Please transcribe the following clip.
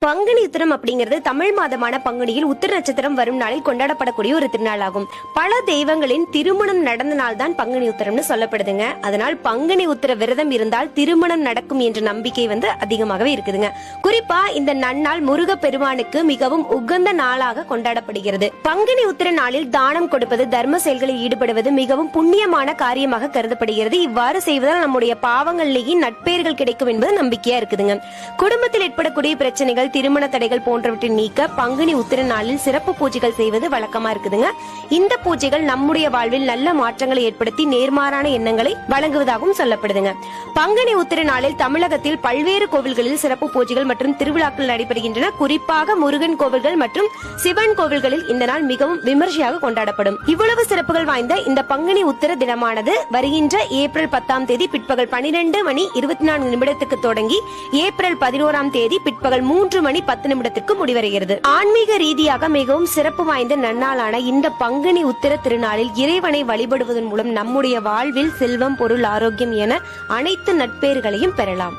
பங்குனி உத்திரம் அப்படிங்கிறது தமிழ் மாதமான பங்குனியில் உத்திர நட்சத்திரம் வரும் நாளில் கொண்டாடப்படக்கூடிய ஒரு திருநாளாகும். பல தெய்வங்களின் திருமணம் நடந்த நாள் தான் பங்குனி உத்திரம்னு சொல்லப்படுதுங்க. அதனால் பங்குனி உத்திர விரதம் இருந்தால் திருமணம் நடக்கும் என்ற நம்பிக்கை அதிகமாகவே இருக்குதுங்க. குறிப்பா இந்த நன்னாள் முருக பெருமானுக்கு மிகவும் உகந்த நாளாக கொண்டாடப்படுகிறது. பங்குனி உத்திர நாளில் தானம் கொடுப்பது, தர்ம செயல்களில் ஈடுபடுவது மிகவும் புண்ணியமான காரியமாக கருதப்படுகிறது. இவ்வாறு செய்வதால் நம்முடைய பாவங்களிலேயே நட்பெயர்கள் கிடைக்கும் என்பது நம்பிக்கையா இருக்குதுங்க. குடும்பத்தில் ஏற்படக்கூடிய பிரச்சனைகள், திருமண தடைகள் போன்றவற்றை நீக்க பங்குனி உத்திர நாளில் சிறப்பு பூஜைகள் செய்வது வழக்கமா இருக்குதுங்க. இந்த பூஜைகள் நம்முடைய வாழ்வில் நல்ல மாற்றங்களை ஏற்படுத்தி நேர்மாறான எண்ணங்களை வழங்குவதாகவும் சொல்லப்படுதுங்க. பங்குனி உத்திர நாளில் தமிழகத்தில் பல்வேறு கோவில்களில் சிறப்பு பூஜைகள் மற்றும் திருவிழாக்கள் நடைபெறுகின்றன. குறிப்பாக முருகன் கோவில்கள் மற்றும் சிவன் கோவில்களில் இந்த நாள் மிகவும் விமர்சையாக கொண்டாடப்படும். இவ்வளவு சிறப்புகள் வாய்ந்த இந்த பங்குனி உத்திர தினமானது வருகின்ற ஏப்ரல் 10 பிற்பகல் 12:24 தொடங்கி ஏப்ரல் 11 பிற்பகல் 3:10 முடிவடைகிறது. ஆன்மீக ரீதியாக மிகவும் சிறப்பு வாய்ந்த நன்னாளான இந்த பங்குனி உத்திர திருநாளில் இறைவனை வழிபடுவதன் மூலம் நம்முடைய வாழ்வில் செல்வம், பொருள், ஆரோக்கியம் என அனைத்து நட்பெயர்களையும் பெறலாம்.